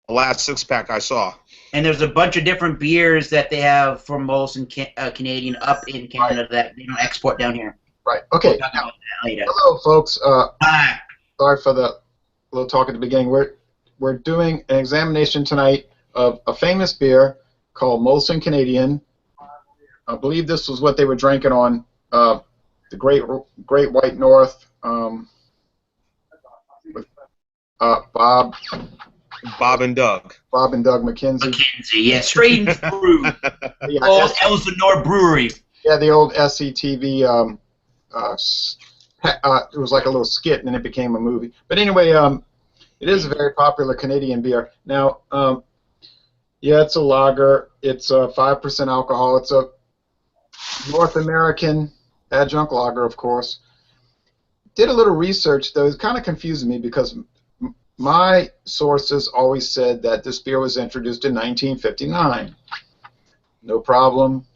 The last 6-pack I saw. And there's a bunch of different beers that they have from Molson Canadian up in Canada that they don't export down here. Right. Okay. We'll talk about that later. Hello, folks. Hi. Sorry for the little talk at the beginning. We're doing an examination tonight of a famous beer called Molson Canadian. I believe this was what they were drinking on the Great White North with Bob and Doug. Bob and Doug McKenzie. Yeah, straight and brewed. Yeah, Old Elsinore Brewery. Yeah, the old SCTV. It was like a little skit, and then it became a movie. But anyway, it is a very popular Canadian beer. Now, yeah, it's a lager. It's 5% alcohol. It's a North American adjunct lager, of course. Did a little research, though. It kind of confused me because my sources always said that this beer was introduced in 1959. No problem.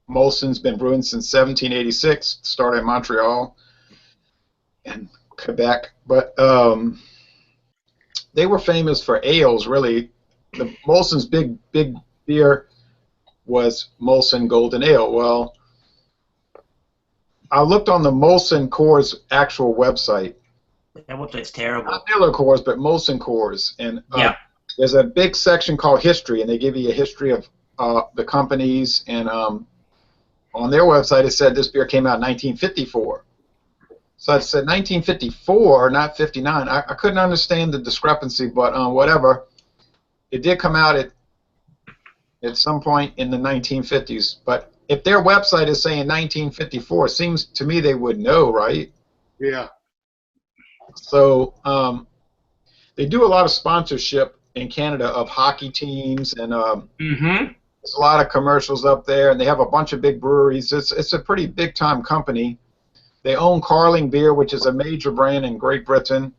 Molson's been brewing since 1786, started in Montreal and Quebec. But they were famous for ales, really. The Molson's big beer was Molson Golden Ale. Well, I looked on the Molson-Coors actual website. That website's terrible. Not Miller-Coors, but Molson-Coors. And yeah. There's a big section called History, and they give you a history of the companies. And on their website, it said this beer came out in 1954. So it said 1954, not 59. I couldn't understand the discrepancy, but whatever. It did come out at some point in the 1950s. But if their website is saying 1954, it seems to me they would know, right? Yeah. So they do a lot of sponsorship in Canada of hockey teams, and there's a lot of commercials up there, and they have a bunch of big breweries. It's a pretty big-time company. They own Carling Beer, which is a major brand in Great Britain.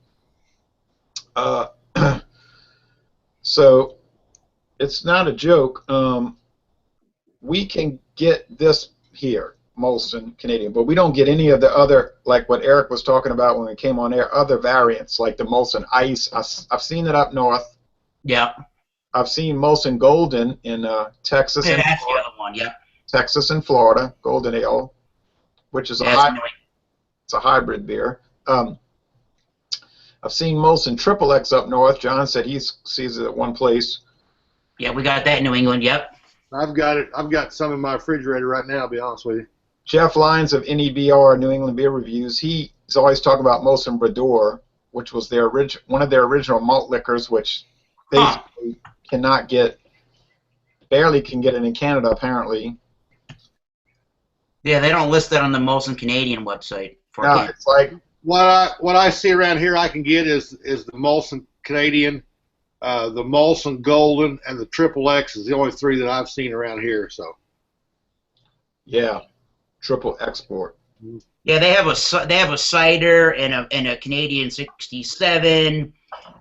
So it's not a joke. We can get this here, Molson Canadian, but we don't get any of the other, like what Eric was talking about when we came on air, other variants like the Molson Ice. I've seen it up north. Yeah. I've seen Molson Golden in Texas. Yeah, and that's Florida. the other one, yeah. Texas and Florida, Golden Ale, which is it's a hybrid beer. I've seen Molson Triple X up north. John said he sees it at one place. Yeah, we got that in New England, yep. I've got it. I've got some in my refrigerator right now, to be honest with you. Jeff Lyons of NEBR, New England Beer Reviews, he's always talking about Molson Brador, which was their one of their original malt liquors, which basically cannot get, barely can get it in Canada, apparently. Yeah, they don't list that on the Molson Canadian website. No, it's like what I see around here I can get is the Molson Canadian, the Molson Golden, and the Triple X is the only three that I've seen around here. So. Yeah, triple export. Yeah, they have a cider and a Canadian 67,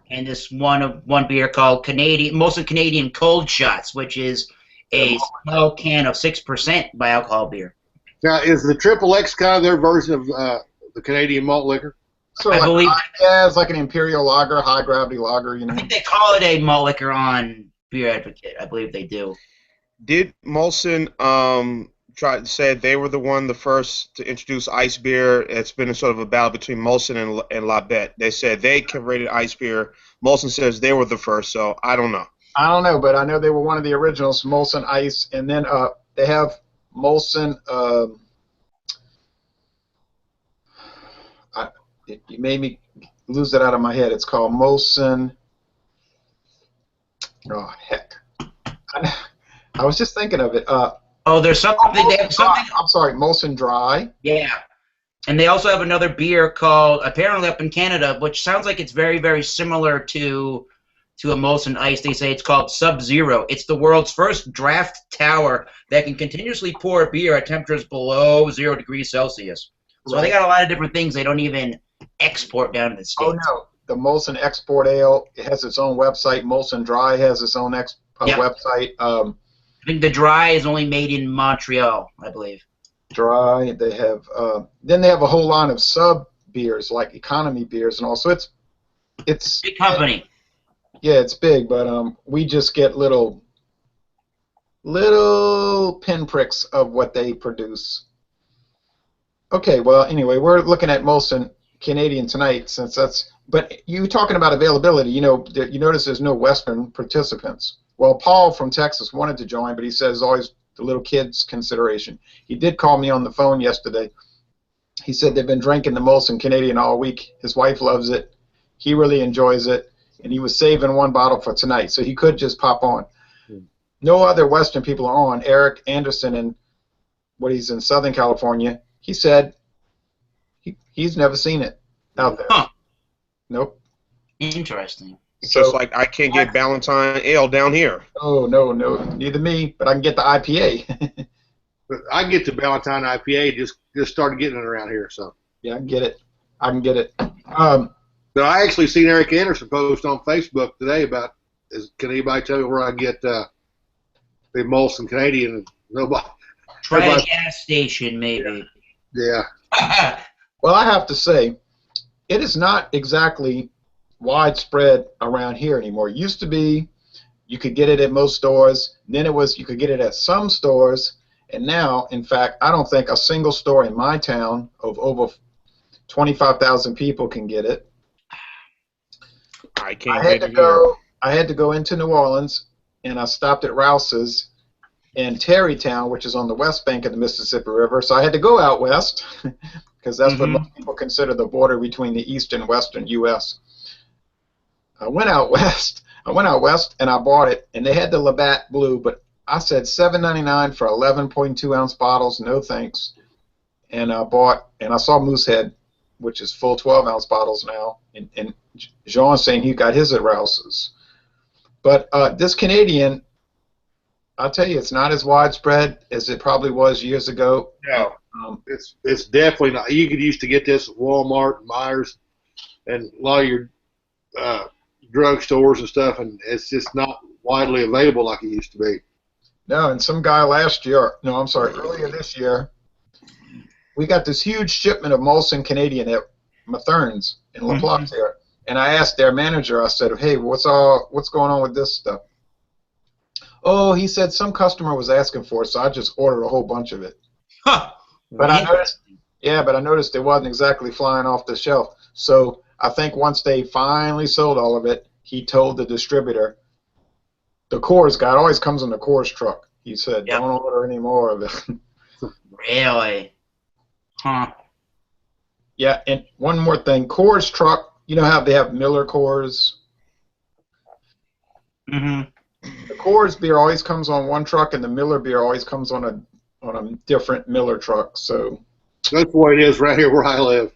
and this one beer called Molson Canadian Cold Shots, which is a small can of 6% by alcohol beer. Now, is the Triple X kind of their version of the Canadian malt liquor? So I believe. Yeah, it's like an imperial lager, high gravity lager. You know. I think they call it a malt liquor on Beer Advocate. I believe they do. Did Molson say they were the first to introduce ice beer? It's been a sort of a battle between Molson and Labette. They said they rated ice beer. Molson says they were the first, so I don't know. I don't know, but I know they were one of the originals, Molson Ice, and then they have Molson. You made me lose it out of my head. It's called Molson. Oh heck! I was just thinking of it. There's something. They have something. I'm sorry, Molson Dry. Yeah, and they also have another beer called, apparently up in Canada, which sounds like it's very, very similar to a Molson Ice. They say it's called Sub-Zero. It's the world's first draft tower that can continuously pour beer at temperatures below 0 degrees Celsius. So they got a lot of different things they don't even export down to the States. Oh, no. The Molson Export Ale, it has its own website. Molson Dry has its own website. I think the Dry is only made in Montreal, I believe. Dry. They have then they have a whole line of sub beers, like economy beers and all. So it's big company. Yeah, it's big, but we just get little pinpricks of what they produce. Okay, well, anyway, we're looking at Molson Canadian tonight, since that's. But you talking about availability, you notice there's no Western participants. Well, Paul from Texas wanted to join, but he says always the little kids consideration. He did call me on the phone yesterday. He said they've been drinking the Molson Canadian all week. His wife loves it. He really enjoys it, and he was saving one bottle for tonight, so he could just pop on. No other Western people are on. Eric Anderson, and he's in Southern California, he said he's never seen it out there. Huh. Nope. Interesting. Just like I can't get Ballantine Ale down here. Oh, no, neither me, but I can get the IPA. But I get the Ballantine IPA, just started getting it around here. So yeah, I can get it. But I actually seen Eric Anderson post on Facebook today about, can anybody tell me where I can get the Molson Canadian? Nobody. Try a gas station, maybe. Yeah. Well, I have to say, it is not exactly widespread around here anymore. It used to be you could get it at most stores. Then it was you could get it at some stores. And now, in fact, I don't think a single store in my town of over 25,000 people can get it. I had to go into New Orleans, and I stopped at Rouse's in Terrytown, which is on the west bank of the Mississippi River. So I had to go out west, because that's what most people consider the border between the east and western U.S. I went out west, and I bought it, and they had the Labatt Blue, but I said $7.99 for 11.2 ounce bottles. No thanks. And I saw Moosehead, which is full 12 ounce bottles now, and Jean's saying he got his at Rouse's. But this Canadian, I'll tell you, it's not as widespread as it probably was years ago. No, it's definitely not. You could used to get this at Walmart and Myers and a lot of your drugstores and stuff, and it's just not widely available like it used to be. No, and some guy earlier this year, we got this huge shipment of Molson Canadian at Mathern's in La Platte here, and I asked their manager, I said, hey, what's going on with this stuff? Oh, he said some customer was asking for it, so I just ordered a whole bunch of it. Huh. But I noticed it wasn't exactly flying off the shelf. So I think once they finally sold all of it, he told the distributor, the Coors guy, it always comes in the Coors truck. He said, don't order any more of it. Really? Huh. Yeah, and one more thing, Coors truck, you know how they have Miller Coors? Mm-hmm. The Coors beer always comes on one truck, and the Miller beer always comes on a different Miller truck. So that's the way it is right here where I live.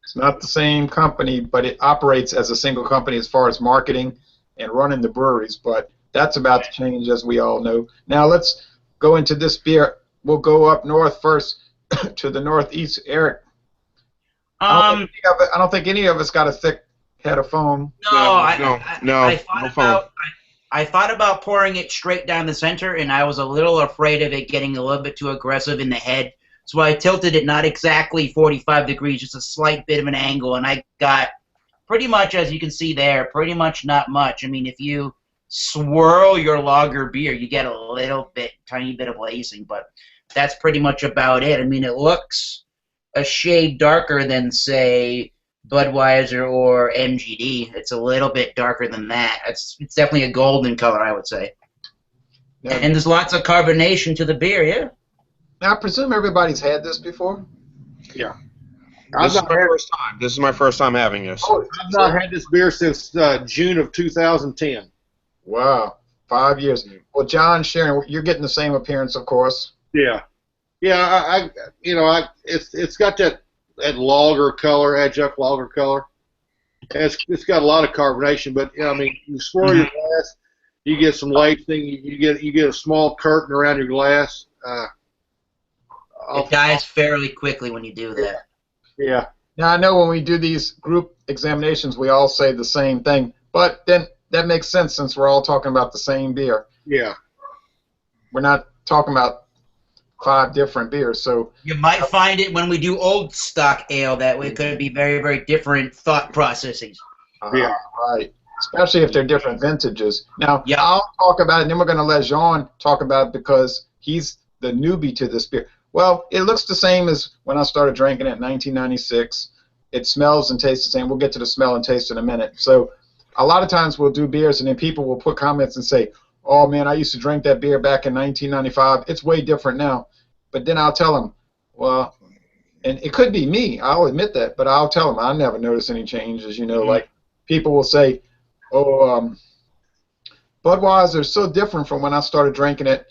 It's not the same company, but it operates as a single company as far as marketing and running the breweries. But that's about to change, as we all know. Now let's go into this beer. We'll go up north first to the northeast. Eric, I don't think any of us got a thick head of foam. I thought about pouring it straight down the center, and I was a little afraid of it getting a little bit too aggressive in the head. So I tilted it not exactly 45 degrees, just a slight bit of an angle, and I got pretty much, as you can see there, pretty much not much. I mean, if you swirl your lager beer, you get a little bit, tiny bit of lacing, but that's pretty much about it. I mean, it looks a shade darker than, say, Budweiser or MGD. It's a little bit darker than that. It's definitely a golden color, I would say. Yeah. And there's lots of carbonation to the beer, yeah. Now, I presume everybody's had this before? Yeah. This is my first time having this. Oh, I've not had this beer since June of 2010. Wow, 5 years. Well, John, Sharon, you're getting the same appearance, of course. Yeah. Yeah, it's got that lager color, adjunct lager color. It's got a lot of carbonation, but I mean, you swirl your glass, you get some lacing, you get a small curtain around your glass. It dies fairly quickly when you do that. Yeah. Now I know when we do these group examinations, we all say the same thing, but then that makes sense since we're all talking about the same beer. Yeah. We're not talking about 5 different beers, so you might find it when we do old stock ale that way. It could be very, very different thought processes. Yeah, right. especially if they're different vintages. Now, Yeah. I'll talk about it, and then we're going to let Jean talk about it because he's the newbie to this beer. Well, it looks the same as when I started drinking it in 1996. It smells and tastes the same. We'll get to the smell and taste in a minute. So a lot of times we'll do beers, and then people will put comments and say, oh, man, I used to drink that beer back in 1995. It's way different now. But then I'll tell them, well, and it could be me. I'll admit that. But I'll tell them I never noticed any changes. You know, like people will say, oh, Budweiser is so different from when I started drinking it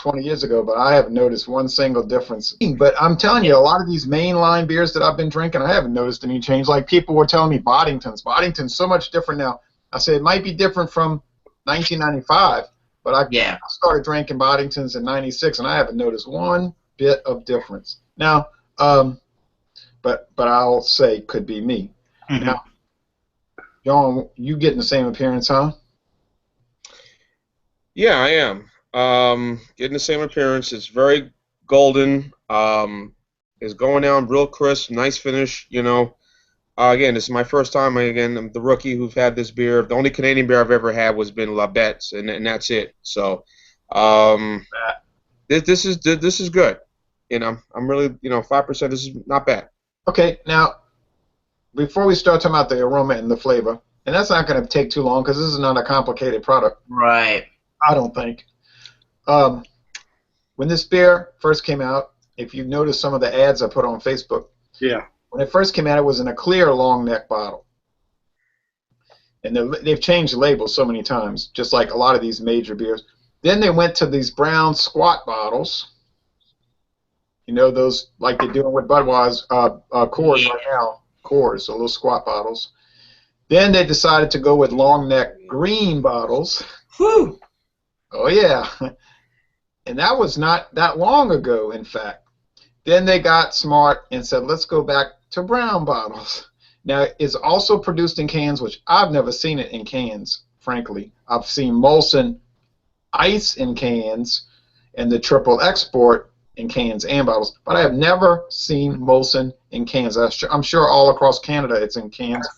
20 years ago, but I haven't noticed one single difference. But I'm telling you, a lot of these mainline beers that I've been drinking, I haven't noticed any change. Like people were telling me Boddington's so much different now. I said it might be different from 1995, but I started drinking Boddington's in 96, and I haven't noticed one bit of difference. Now, but I'll say could be me. Mm-hmm. Now, John, you getting the same appearance, huh? Yeah, I am. Getting the same appearance. It's very golden. It's going down real crisp, nice finish. You know, again, this is my first time. Again, I'm the rookie who've had this beer. The only Canadian beer I've ever had was been Labette's, and that's it. So, this is good. You know, I'm really 5%. This is not bad. Okay, now before we start talking about the aroma and the flavor, and that's not going to take too long because this is not a complicated product. Right. I don't think. When this beer first came out, if you notice some of the ads I put on Facebook, when it first came out, it was in a clear long neck bottle. And they've changed the label so many times, just like a lot of these major beers. Then they went to these brown squat bottles. You know, those like they're doing with Budweiser, Coors right now. Coors, so little squat bottles. Then they decided to go with long neck green bottles. Whew. Oh, yeah. And that was not that long ago, in fact. Then they got smart and said, let's go back to brown bottles. Now, it's also produced in cans, which I've never seen it in cans, frankly. I've seen Molson Ice in cans and the triple export in cans and bottles, but I have never seen Molson in cans. I'm sure all across Canada it's in cans.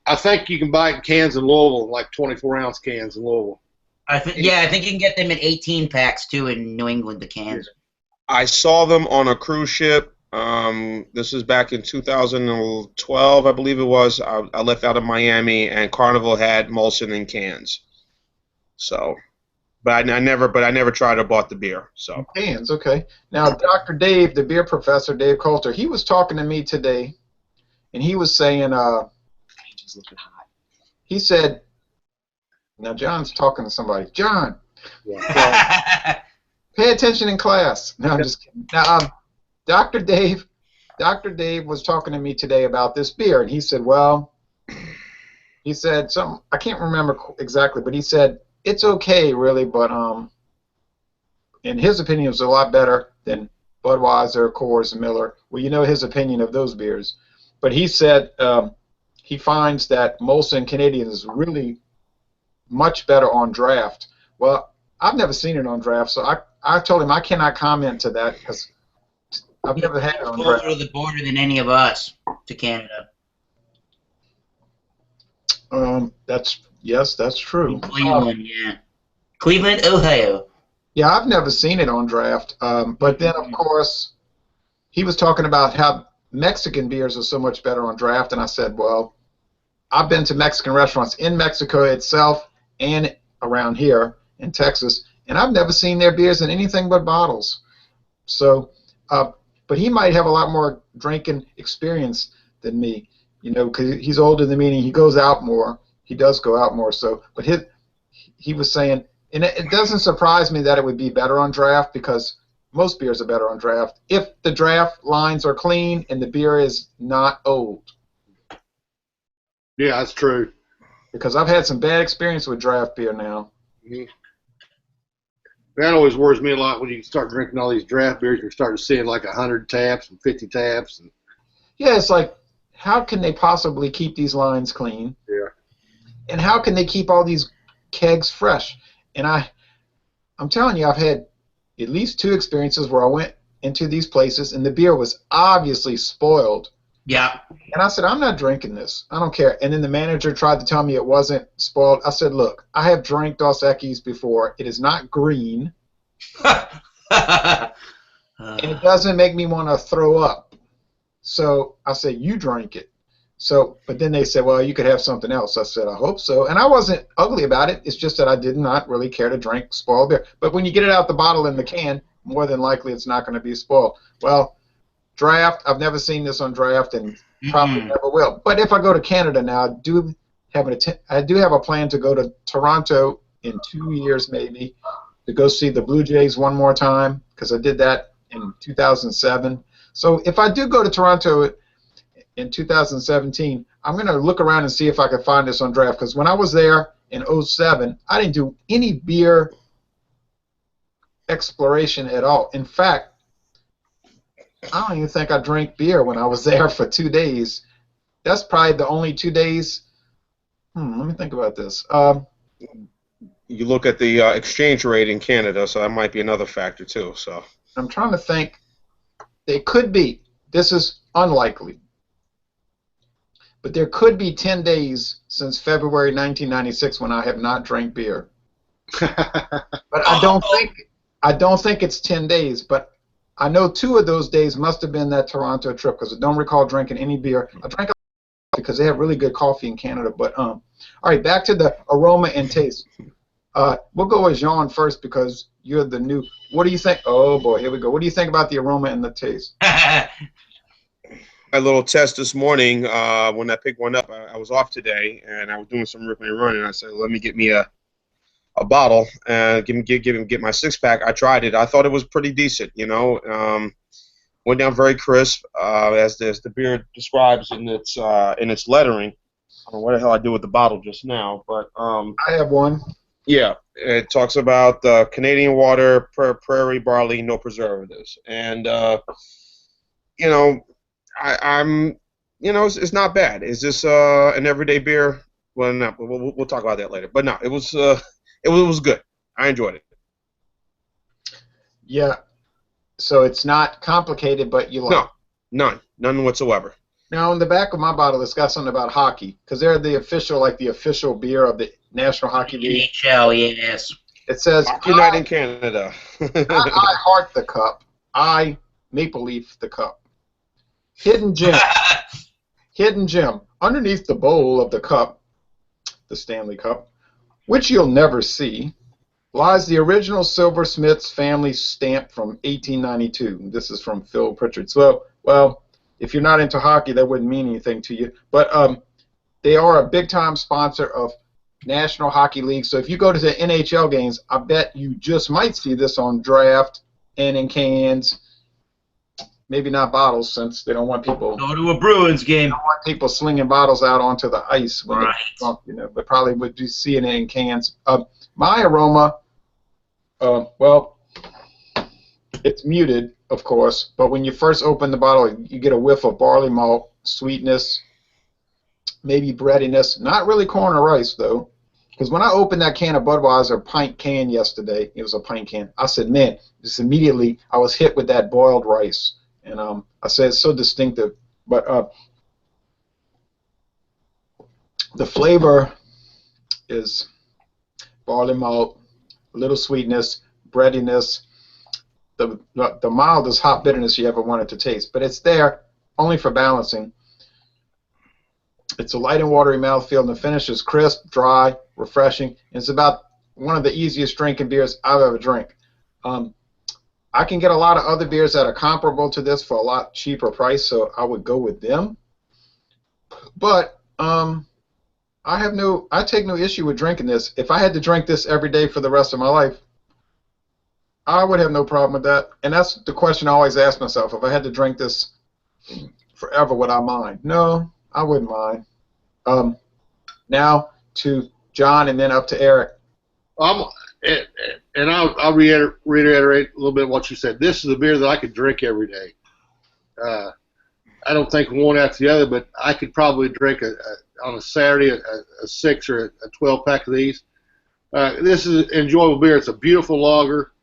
I think you can buy it in cans in Louisville, like 24-ounce cans in Louisville. I think you can get them in 18 packs too in New England. The cans. I saw them on a cruise ship. This was back in 2012, I believe it was. I left out of Miami, and Carnival had Molson in cans. So, but I never tried or bought the beer. So cans, okay. Now, Dr. Dave, the beer professor, Dave Coulter, he was talking to me today, and he was saying, he said. Now, John's talking to somebody. John, pay attention in class. No, I'm just kidding. Now, Dr. Dave was talking to me today about this beer, and he said, well, he said something, I can't remember exactly, but he said, it's okay, really, but in his opinion, it was a lot better than Budweiser, Coors, and Miller. Well, you know his opinion of those beers. But he said he finds that Molson Canadian is really much better on draft. Well, I've never seen it on draft, so I told him I cannot comment to that because I've never had it on draft. Closer to the border than any of us to Canada. That's true. Cleveland, Cleveland, Ohio. Yeah, I've never seen it on draft. But then, of course, he was talking about how Mexican beers are so much better on draft, and I said, well, I've been to Mexican restaurants in Mexico itself and around here in Texas, and I've never seen their beers in anything but bottles. So, but he might have a lot more drinking experience than me, you know, because he's older than me and he goes out more. He does go out more. So, but he was saying, and it doesn't surprise me that it would be better on draft because most beers are better on draft if the draft lines are clean and the beer is not old. Yeah, that's true. Because I've had some bad experience with draft beer now. Mm-hmm. That always worries me a lot when you start drinking all these draft beers. You're starting to see like 100 taps and 50 taps. And yeah, it's like, how can they possibly keep these lines clean? Yeah. And how can they keep all these kegs fresh? And I'm telling you, I've had at least 2 experiences where I went into these places and the beer was obviously spoiled Yeah. And I said, I'm not drinking this. I don't care. And then the manager tried to tell me it wasn't spoiled. I said, look, I have drank Dos Equis before. It is not green, and it doesn't make me want to throw up. So I said, you drink it. So, but then they said, well, you could have something else. I said, I hope so. And I wasn't ugly about it. It's just that I did not really care to drink spoiled beer. But when you get it out the bottle in the can, more than likely it's not going to be spoiled. Well, draft, I've never seen this on draft and probably never will. But if I go to Canada now, I do have a plan to go to Toronto in 2 years maybe to go see the Blue Jays one more time because I did that in 2007. So if I do go to Toronto in 2017, I'm going to look around and see if I can find this on draft because when I was there in 07, I didn't do any beer exploration at all. In fact, I don't even think I drank beer when I was there for 2 days. That's probably the only 2 days. Let me think about this. You look at the exchange rate in Canada, so that might be another factor too. So I'm trying to think. They could be. This is unlikely. But there could be 10 days since February 1996 when I have not drank beer. But I don't think it's 10 days. But I know 2 of those days must have been that Toronto trip because I don't recall drinking any beer. I drank because they have really good coffee in Canada. But all right, back to the aroma and taste. We'll go with Jean first because you're the new. What do you think? Oh boy, here we go. What do you think about the aroma and the taste? my little test this morning, when I picked one up, I was off today, and I was doing some ripping and running. I said, let me get me a bottle and get my 6-pack. I tried it. I thought it was pretty decent, you know. Went down very crisp, as the beer describes in its lettering. I don't know what the hell I did with the bottle just now, but I have one. yeah, it talks about Canadian water, prairie barley, no preservatives, and you know, it's not bad. Is this an everyday beer? Well, no, we'll talk about that later. But no, it was good. I enjoyed it. Yeah. So it's not complicated, but you like No, none whatsoever. Now, on the back of my bottle, it's got something about hockey, because they're the official beer of the National Hockey League. NHL, yes. It says, Hockey night in Canada. I heart the cup. I Maple Leaf the cup. Hidden gem. Hidden gem. Underneath the bowl of the cup, the Stanley Cup, which you'll never see, lies the original Silversmith's family stamp from 1892. This is from Phil Pritchard. So, well, if you're not into hockey, that wouldn't mean anything to you. But they are a big-time sponsor of National Hockey League. So if you go to the NHL games, I bet you just might see this on draft and in cans. Maybe not bottles, since they don't want people. Go to a Bruins game. They don't want people slinging bottles out onto the ice when Right. they're drunk, But probably would be seeing it in cans. My aroma, well, it's muted, of course, but when you first open the bottle, you get a whiff of barley malt, sweetness, maybe breadiness. Not really corn or rice, though, because when I opened that can of Budweiser pint can yesterday, it was a pint can, I said, man, just immediately I was hit with that boiled rice. And I said it's so distinctive. But the flavor is barley malt, a little sweetness, breadiness, the mildest hop bitterness you ever wanted to taste. But it's there only for balancing. It's a light and watery mouthfeel, and the finish is crisp, dry, refreshing. And it's about one of the easiest drinking beers I've ever drank. I can get a lot of other beers that are comparable to this for a lot cheaper price, so I would go with them. But I take no issue with drinking this. If I had to drink this every day for the rest of my life, I would have no problem with that. And that's the question I always ask myself. If I had to drink this forever, would I mind? No, I wouldn't mind. Now to John and then up to Eric. And I'll reiterate a little bit what you said. This is a beer that I could drink every day. I don't think one after the other, but I could probably drink on a Saturday a 6 or a 12-pack of these. This is an enjoyable beer. It's a beautiful lager.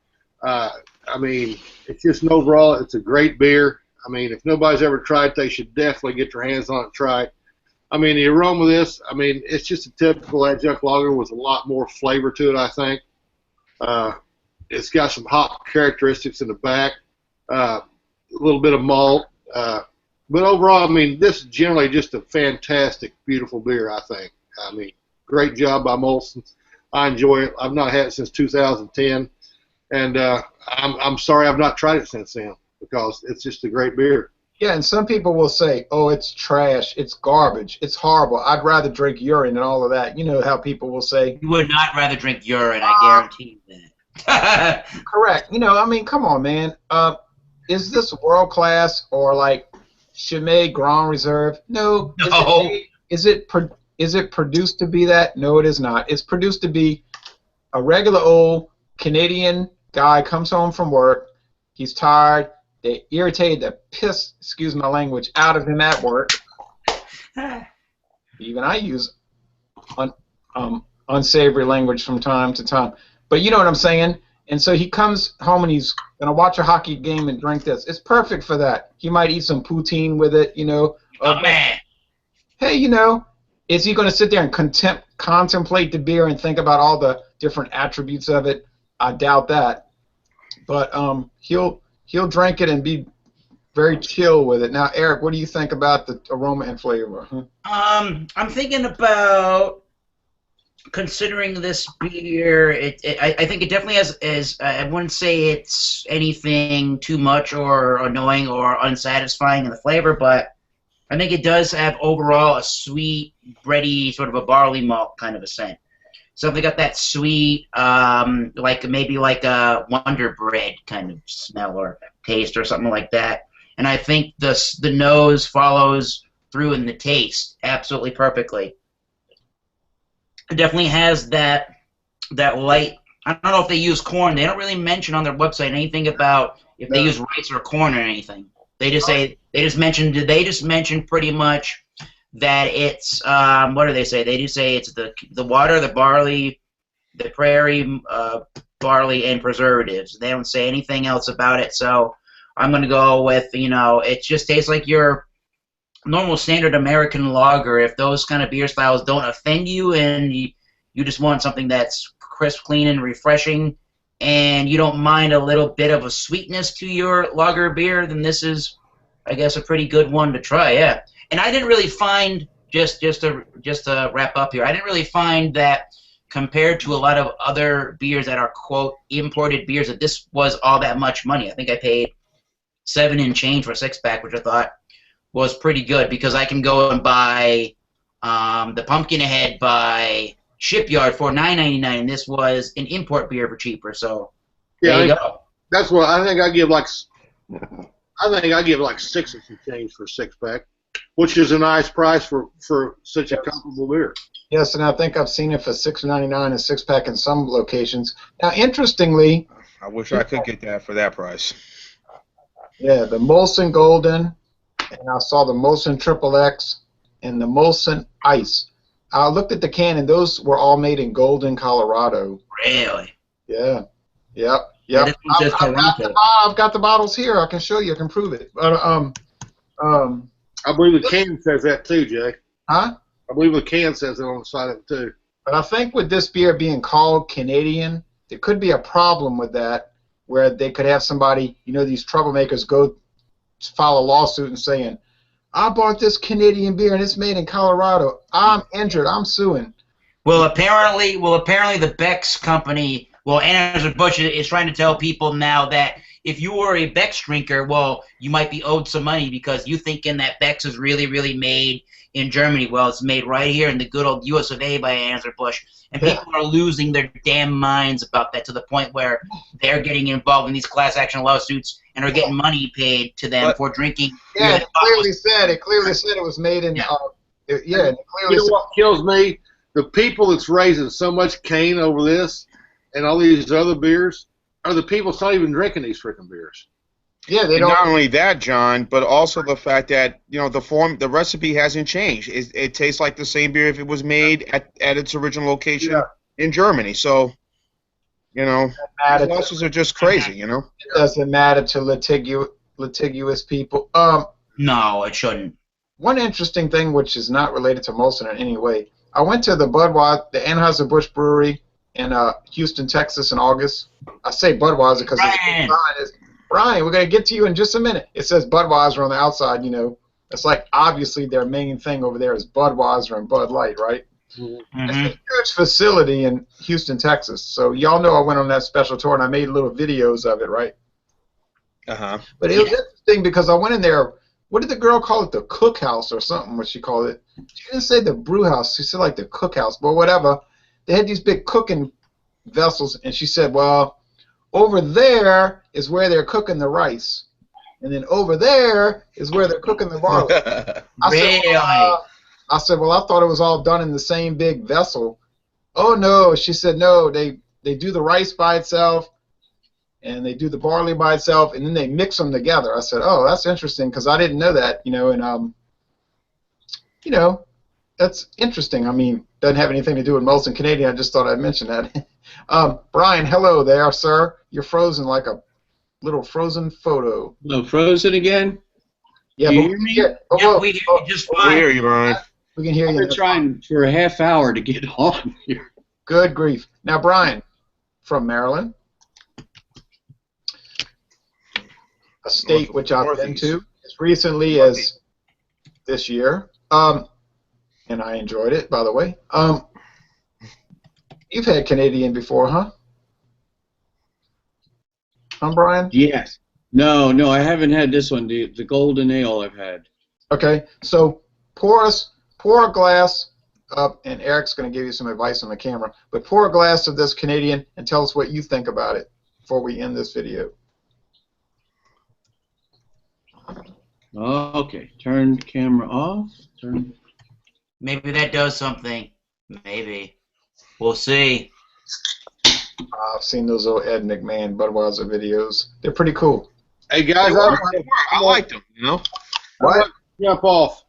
I mean, it's just an overall, it's a great beer. I mean, if nobody's ever tried it, they should definitely get their hands on it and try it. I mean, the aroma of this, I mean, it's just a typical adjunct lager with a lot more flavor to it, I think. It's got some hop characteristics in the back, a little bit of malt. But overall, I mean, this is generally just a fantastic, beautiful beer, I think. I mean, great job by Molson. I enjoy it. I've not had it since 2010, and I'm sorry I've not tried it since then because it's just a great beer. Yeah, and some people will say, oh, it's trash, it's garbage, it's horrible, I'd rather drink urine and all of that. You know how people will say. You would not rather drink urine, I guarantee you that. Correct. You know, I mean, come on, man. Is this world class or like Chimay Grand Reserve? No. No. Is it produced to be that? No, it is not. It's produced to be a regular old Canadian guy comes home from work. He's tired. They irritated the piss, excuse my language, out of him at work. Even I use unsavory language from time to time. But you know what I'm saying? And so he comes home and he's going to watch a hockey game and drink this. It's perfect for that. He might eat some poutine with it, you know. Oh, man. Hey, you know, is he going to sit there and contemplate the beer and think about all the different attributes of it? I doubt that. But he'll drink it and be very chill with it. Now, Eric, what do you think about the aroma and flavor? I'm thinking about considering this beer. I think it definitely has. I wouldn't say it's anything too much or annoying or unsatisfying in the flavor, but I think it does have overall a sweet, bready, sort of a barley malt kind of a scent. Something got that sweet, maybe like a Wonder Bread kind of smell or taste or something like that. And I think the nose follows through in the taste absolutely perfectly. It definitely has that light. I don't know if they use corn. They don't really mention on their website anything about if they use rice or corn or anything. They just say they just mention pretty much that it's what do they say? They do say it's the water, the barley, the prairie barley, and preservatives. They don't say anything else about it. So I'm gonna go with, you know, it just tastes like your normal standard American lager. If those kind of beer styles don't offend you and you just want something that's crisp, clean, and refreshing, and you don't mind a little bit of a sweetness to your lager beer, then this is, I guess, a pretty good one to try. Yeah. And I didn't really find, just to wrap up here, I didn't really find that compared to a lot of other beers that are, quote, imported beers, that this was all that much money. I think I paid $7 and change for a 6-pack, which I thought was pretty good because I can go and buy the Pumpkinhead by Shipyard for $9.99, and this was an import beer for cheaper. So there you go. That's what I think. I give like 6 and some change for a 6-pack. Which is a nice price for such a comparable beer. Yes, and I think I've seen it for $6.99 a 6-pack in some locations. Now, interestingly, I wish I could get that for that price. Yeah, the Molson Golden, and I saw the Molson Triple X, and the Molson Ice. I looked at the can, and those were all made in Golden, Colorado. Really? Yeah. Yep. I've got the bottles here. I can show you. I can prove it. But I believe the can says that too, Jay. Huh? I believe the can says it on the side of it too. But I think with this beer being called Canadian, there could be a problem with that, where they could have somebody, you know, these troublemakers go file a lawsuit and saying, I bought this Canadian beer and it's made in Colorado. I'm injured. I'm suing. Well, apparently the Beck's company, Anheuser-Busch is trying to tell people now that if you were a Beck's drinker, well, you might be owed some money because you thinking that Beck's is really, really made in Germany. Well, it's made right here in the good old US of A by Anheuser-Busch. And people are losing their damn minds about that to the point where they're getting involved in these class action lawsuits and are getting money paid to them for drinking. Yeah, it clearly said it was made in. You know what kills me? The people that's raising so much cane over this and all these other beers are the people that's not even drinking these freaking beers. Yeah, they don't. Not only that, John, but also the fact that, you know, the recipe hasn't changed. It tastes like the same beer if it was made at its original location in Germany. So, you know, the losses are just crazy. You know, it doesn't matter to litigious people. No, it shouldn't. One interesting thing, which is not related to Molson in any way, I went to the Anheuser-Busch Brewery in Houston, Texas in August. I say Budweiser because the sign is, Brian, we're going to get to you in just a minute. It says Budweiser on the outside, you know. It's like obviously their main thing over there is Budweiser and Bud Light, right? Mm-hmm. It's a huge facility in Houston, Texas. So y'all know I went on that special tour and I made little videos of it, right? Uh-huh. But it was interesting because I went in there. What did the girl call it? The cookhouse or something, what she called it. She didn't say the brew house. She said like the cookhouse. But whatever. They had these big cooking vessels, and she said, well, over there is where they're cooking the rice. And then over there is where they're cooking the barley. I said, well, I thought it was all done in the same big vessel. Oh, no. She said, no, they do the rice by itself, and they do the barley by itself, and then they mix them together. I said, oh, that's interesting, because I didn't know that, you know, and, you know, that's interesting. I mean, doesn't have anything to do with Molson Canadian. I just thought I'd mention that. Brian, hello there, sir. You're frozen like a little frozen photo. No, frozen again? Yeah, Do but you hear me? We hear you just fine. We hear you, Brian. We can hear I've you. been trying for a half hour to get on here. Good grief. Now, Brian, from Maryland, a state which I've been to as recently as this year, and I enjoyed it, by the way. You've had Canadian before, huh? Brian? Yes. No, I haven't had this one. The golden ale I've had. Okay, so pour a glass up, and Eric's going to give you some advice on the camera, but pour a glass of this Canadian and tell us what you think about it before we end this video. Okay, turn camera off. Maybe that does something. Maybe. We'll see. I've seen those little Ed McMahon Budweiser videos. They're pretty cool. Hey guys, I liked them, you know. What? Jump off.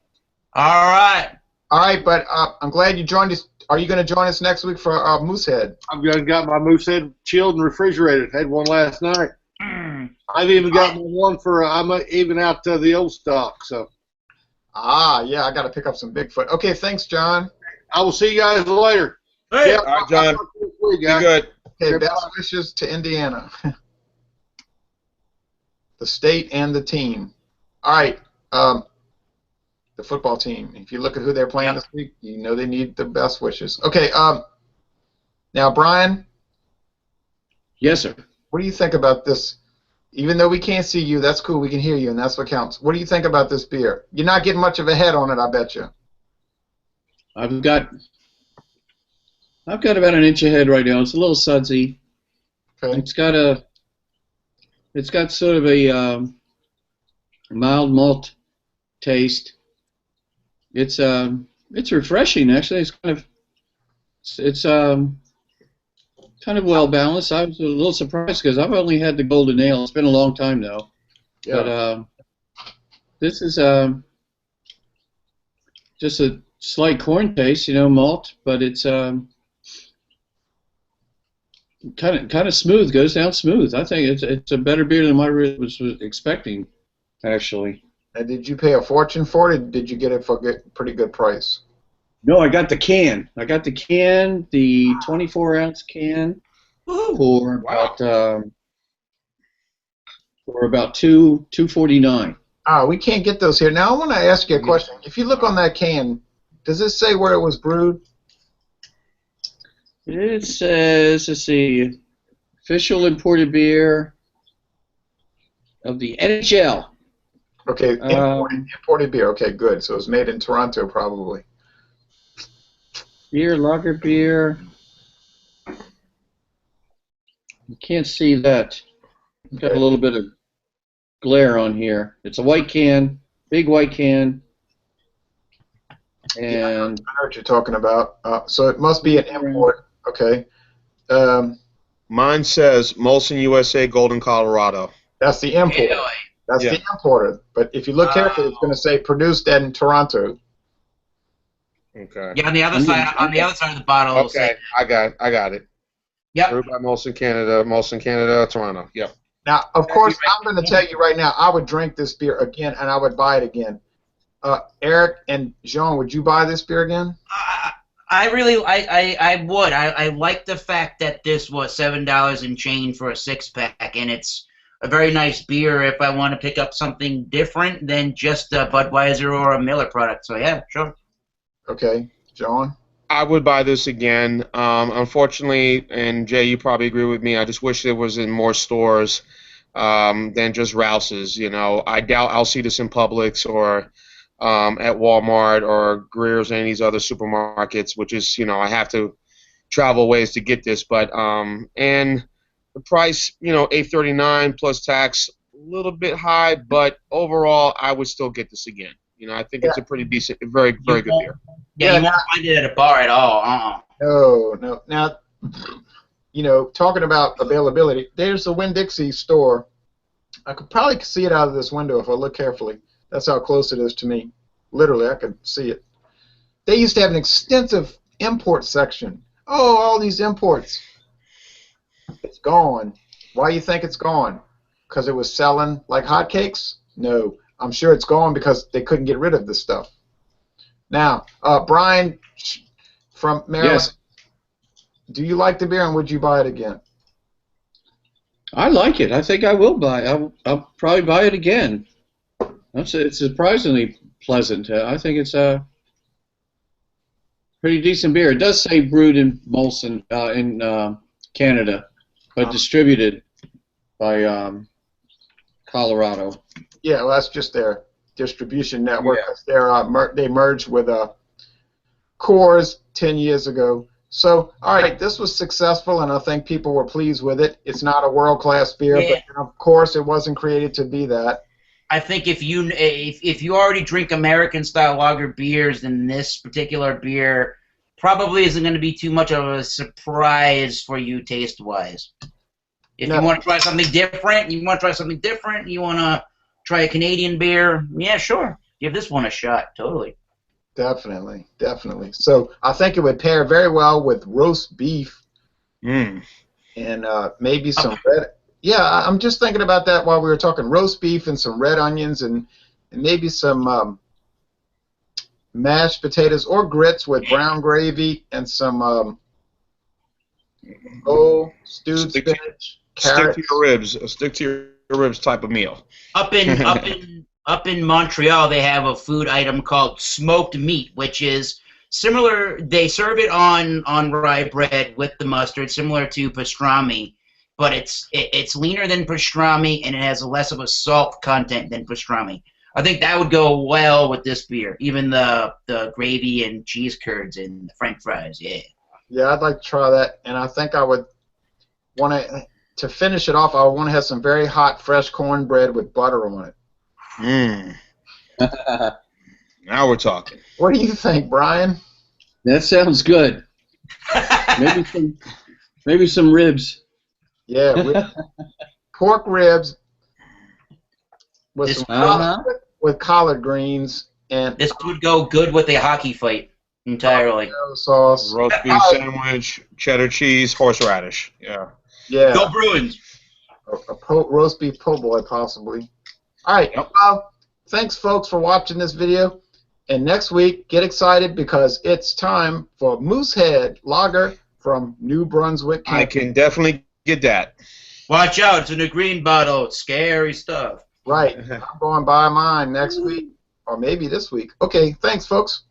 All right. All right, but I'm glad you joined us. Are you going to join us next week for Moosehead? I've got my Moosehead chilled and refrigerated. Had one last night. I've even got my one for I'm even out the old stock. So. Yeah, I got to pick up some Bigfoot. Okay, thanks, John. I will see you guys later. Hey. Yeah, All right, John. Be good. Okay, best wishes to Indiana. The state and the team. All right, the football team. If you look at who they're playing this week, you know they need the best wishes. Okay, now, Brian. Yes, sir. What do you think about this? Even though we can't see you, that's cool. We can hear you, and that's what counts. What do you think about this beer? You're not getting much of a head on it, I bet you. I've got about an inch ahead right now. It's a little sudsy. Okay. It's got sort of a mild malt taste. It's refreshing actually. It's kind of well balanced. I was a little surprised because I've only had the golden ale. It's been a long time now. Yeah. But this is just a slight corn taste, you know, malt, but it's kind of smooth. Goes down smooth. I think it's a better beer than I was expecting, actually. Now, did you pay a fortune for it, or did you get it for a pretty good price? No, I got the can. The 24-ounce can for about $2.49. We can't get those here. Now I want to ask you a question. If you look on that can, does it say where it was brewed? It says, let's see, official imported beer of the NHL. Okay, imported beer. Okay, good. So it was made in Toronto, probably. Beer, lager beer. You can't see that. It's got a little bit of glare on here. It's a white can, big white can. And I know what you're talking about. So it must be an import. Okay. Mine says Molson USA, Golden, Colorado. That's the import. Really? That's the importer. But if you look carefully, it's going to say produced in Toronto. Okay. Yeah, on the other side of the bottle. Okay, I got it. Yep. Brewed by Molson Canada, Toronto. Yep. Now, of course, I'm going to tell you right now, I would drink this beer again, and I would buy it again. Eric and Jean, would you buy this beer again? I would. I like the fact that this was $7 and change for a 6-pack, and it's a very nice beer if I want to pick up something different than just a Budweiser or a Miller product. So yeah, sure. Okay, John? I would buy this again. Unfortunately, and Jay, you probably agree with me, I just wish it was in more stores than just Rouse's. You know, I doubt I'll see this in Publix or at Walmart or Greer's or any of these other supermarkets, which is, you know, I have to travel ways to get this. But and the price, you know, $8.39 plus tax, a little bit high, but overall, I would still get this again. You know, I think it's a pretty decent, very good beer. Yeah, you won't find it at a bar at all. No. Now, you know, talking about availability, there's a Winn-Dixie store. I could probably see it out of this window if I look carefully. That's how close it is to me. Literally, I could see it. They used to have an extensive import section. Oh, all these imports. It's gone. Why do you think it's gone? Because it was selling like hotcakes? No. I'm sure it's gone because they couldn't get rid of this stuff. Now, Brian from Maryland, Yes. Do you like the beer and would you buy it again? I like it. I think I will buy it. I'll probably buy it again. It's surprisingly pleasant. I think it's a pretty decent beer. It does say brewed in Molson in Canada, but distributed by Colorado. Yeah, well, that's just their distribution network. They merged with Coors 10 years ago. So, all right, this was successful, and I think people were pleased with it. It's not a world-class beer, but of course it wasn't created to be that. I think if you already drink American-style lager beers, then this particular beer probably isn't going to be too much of a surprise for you taste-wise. If you want to try something different, you want to try a Canadian beer, yeah, sure. Give this one a shot, totally. Definitely. So I think it would pair very well with roast beef and maybe some red. Yeah, I'm just thinking about that while we were talking. Roast beef and some red onions and maybe some mashed potatoes or grits with brown gravy and some stewed spinach, carrots. Stick to your ribs type of meal. Up in Montreal, they have a food item called smoked meat, which is similar. They serve it on rye bread with the mustard, similar to pastrami, but it's leaner than pastrami and it has less of a salt content than pastrami. I think that would go well with this beer, even the gravy and cheese curds and the French fries. Yeah. Yeah, I'd like to try that, and I think I would want to finish it off. I want to have some very hot, fresh cornbread with butter on it. Now we're talking. What do you think, Brian? That sounds good. Maybe some ribs. Yeah, pork ribs with with collard greens and this would go good with a hockey fight entirely. Sauce, roast beef sandwich, cheddar cheese, horseradish. Yeah. Go Bruins. Roast beef po' boy, possibly. All right. Yep. Well, thanks, folks, for watching this video. And next week, get excited because it's time for Moosehead Lager from New Brunswick. I can definitely get that. Watch out, it's in a green bottle. It's scary stuff. Right. I'm going to buy mine next week or maybe this week. Okay, thanks, folks.